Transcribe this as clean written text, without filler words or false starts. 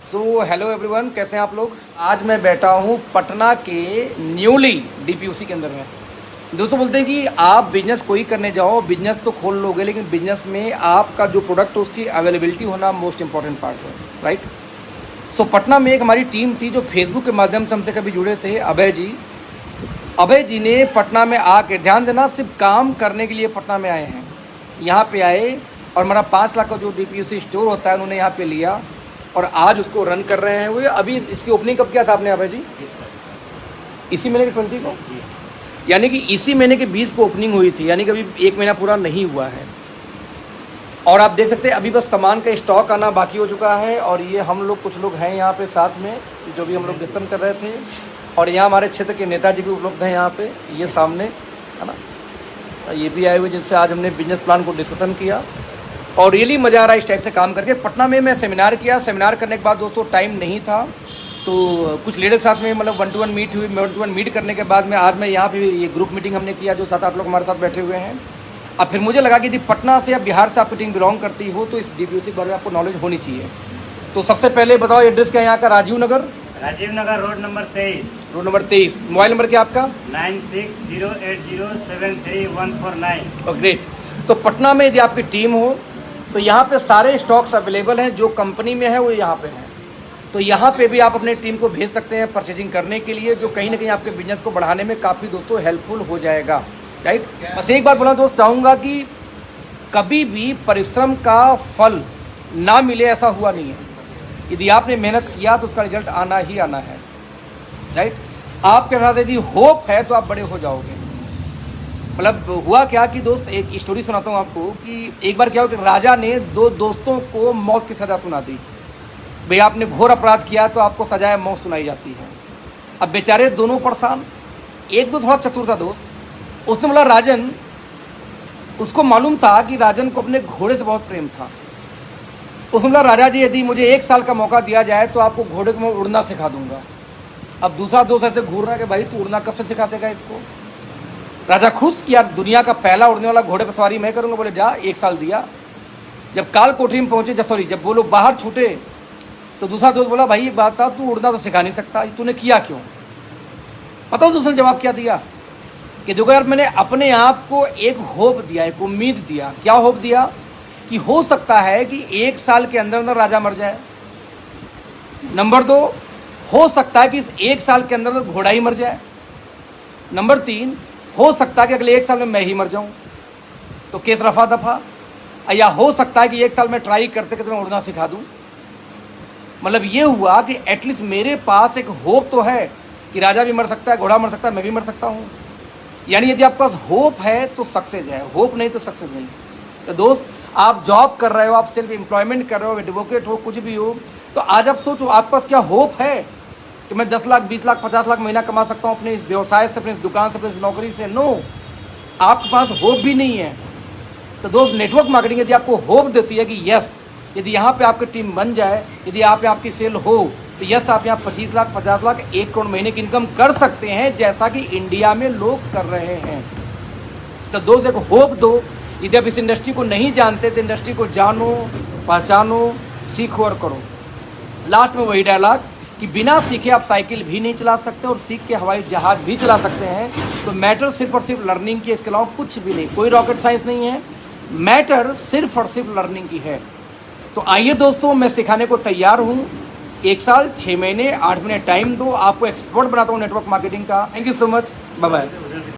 So hello everyone, कैसे हैं आप लोग। आज मैं बैठा हूँ पटना के न्यूली डीपीयूसी के अंदर में। दोस्तों बोलते हैं कि आप बिजनेस कोई करने जाओ, बिजनेस तो खोल लोगे, लेकिन बिजनेस में आपका जो प्रोडक्ट है उसकी अवेलेबिलिटी होना मोस्ट इंपॉर्टेंट पार्ट है, राइट। सो पटना में एक हमारी टीम थी जो फेसबुक के माध्यम से हमसे कभी जुड़े थे, अभय जी ने पटना में आके, ध्यान देना, सिर्फ काम करने के लिए पटना में आए हैं। यहाँ पे आए और हमारा 5 लाख का जो डीपीयूसी स्टोर होता है उन्होंने यहाँ पे लिया और आज उसको रन कर रहे हैं। वो अभी इसकी ओपनिंग कब किया था आपने अभय जी? इसी महीने के 20 को, यानी कि इसी महीने के 20 को ओपनिंग हुई थी, यानी कि अभी 1 महीना पूरा नहीं हुआ है। और आप देख सकते हैं अभी बस सामान का स्टॉक आना बाकी हो चुका है। और ये हम लोग कुछ लोग हैं यहाँ पे साथ में जो भी हम लोग डिस्कशन कर रहे थे। और यहाँ हमारे क्षेत्र के नेताजी भी उपलब्ध हैं यहाँ पे, ये सामने है ना, ये भी आए हुए जिनसे आज हमने बिजनेस प्लान को डिस्कशन किया। और रियली मज़ा आ रहा है इस टाइप से काम करके। पटना में मैं सेमिनार किया, सेमिनार करने के बाद दोस्तों टाइम नहीं था तो कुछ लीडर के साथ में मतलब 1-to-1 मीट हुई। 1-to-1 मीट करने के बाद में आज मैं यहाँ पे ये ग्रुप मीटिंग हमने किया जो 7-8 लोग हमारे साथ बैठे हुए हैं। अब फिर मुझे लगा कि यदि पटना से या बिहार से आपकी टीम बिलोंग करती हो तो इस डीपीयूसी के बारे में आपको नॉलेज होनी चाहिए। तो सबसे पहले बताओ एड्रेस क्या है यहाँ का? Rajiv Nagar road number 23। Road number 23। Mobile number क्या आपका? 9608073149। ग्रेट। तो पटना में यदि आपकी टीम हो तो यहाँ पे सारे स्टॉक्स अवेलेबल हैं, जो कंपनी में है वो यहाँ पे हैं। तो यहाँ पे भी आप अपने टीम को भेज सकते हैं परचेजिंग करने के लिए, जो कहीं ना कहीं आपके बिजनेस को बढ़ाने में काफ़ी दोस्तों हेल्पफुल हो जाएगा, राइट। बस एक बात बोलना दोस्त चाहूँगा कि कभी भी परिश्रम का फल ना मिले ऐसा हुआ नहीं है। यदि आपने मेहनत किया तो उसका रिजल्ट आना ही आना है, राइट। आपके साथ यदि होप है तो आप बड़े हो जाओगे। मतलब हुआ क्या कि दोस्त, एक स्टोरी सुनाता हूँ आपको कि एक बार क्या हुआ कि राजा ने 2 दोस्तों को मौत की सज़ा सुना दी। भाई आपने घोर अपराध किया तो आपको सजाए मौत सुनाई जाती है। अब बेचारे दोनों परेशान। एक तो थोड़ा चतुर था दोस्त, उसने बोला राजन, उसको मालूम था कि राजन को अपने घोड़े से बहुत प्रेम था। उसने बोला राजा जी यदि मुझे 1 साल का मौका दिया जाए तो आपको घोड़े को मैं उड़ना सिखा दूंगा। अब दूसरा दोस्त ऐसे घूर रहा है कि भाई तू उड़ना कब से सिखा देगा इसको। राजा खुश कि यार दुनिया का पहला उड़ने वाला घोड़े पर सवारी मैं करूँगा। बोले जा, 1 साल दिया। जब काल कोठरी में पहुँचे, जब वो लोग बाहर छूटे तो दूसरा दोस्त बोला भाई बात था, तू उड़ना तो सिखा नहीं सकता, तूने किया क्यों? पता हो दूसरे ने जवाब क्या दिया कि देखो यार, मैंने अपने आप को एक होप दिया, एक उम्मीद दिया। क्या होप दिया? कि हो सकता है कि 1 साल के अंदर अंदर राजा मर जाए। नंबर 2, हो सकता है कि इस 1 साल के अंदर अंदर घोड़ा ही मर जाए। नंबर 3, हो सकता है कि अगले 1 साल में मैं ही मर जाऊं, तो केस रफा दफा। या हो सकता है कि 1 साल में ट्राई करते करते मैं उड़ना सिखा दूं। मतलब ये हुआ कि एटलीस्ट मेरे पास एक होप तो है कि राजा भी मर सकता है, घोड़ा मर सकता है, मैं भी मर सकता हूं। यानी यदि आपके पास होप है तो सक्सेस है, होप नहीं तो सक्सेस नहीं। तो दोस्त, आप जॉब कर रहे हो, आप सेल्फ एम्प्लॉयमेंट कर रहे हो, एडवोकेट हो, कुछ भी हो, तो आज आप सोचो आपके पास क्या होप है कि मैं 10 लाख, 20 लाख, 50 लाख महीना कमा सकता हूँ अपने इस व्यवसाय से, अपनी इस दुकान से, अपनी इस नौकरी से। नो, आपके पास होप भी नहीं है। तो दोस्त, नेटवर्क मार्केटिंग यदि आपको होप देती है कि यस, यदि यहाँ पे आपकी टीम बन जाए, यदि आप यहाँ आपकी सेल हो तो यस, आप यहाँ 25 लाख, 50 लाख, 1 करोड़ महीने की इनकम कर सकते हैं, जैसा कि इंडिया में लोग कर रहे हैं। तो दोस्त, एक होप दो। यदि आप इस इंडस्ट्री को नहीं जानते तो इंडस्ट्री को जानो, पहचानो, सीखो और करो। लास्ट में वही डायलॉग कि बिना सीखे आप साइकिल भी नहीं चला सकते और सीख के हवाई जहाज भी चला सकते हैं। तो मैटर सिर्फ और सिर्फ लर्निंग की, इसके अलावा कुछ भी नहीं, कोई रॉकेट साइंस नहीं है। मैटर सिर्फ और सिर्फ लर्निंग की है। तो आइए दोस्तों, मैं सिखाने को तैयार हूँ। 1 साल, 6 महीने, 8 महीने टाइम दो, आपको एक्सपर्ट बनाता हूँ नेटवर्क मार्केटिंग का। Thank you so much, bye bye.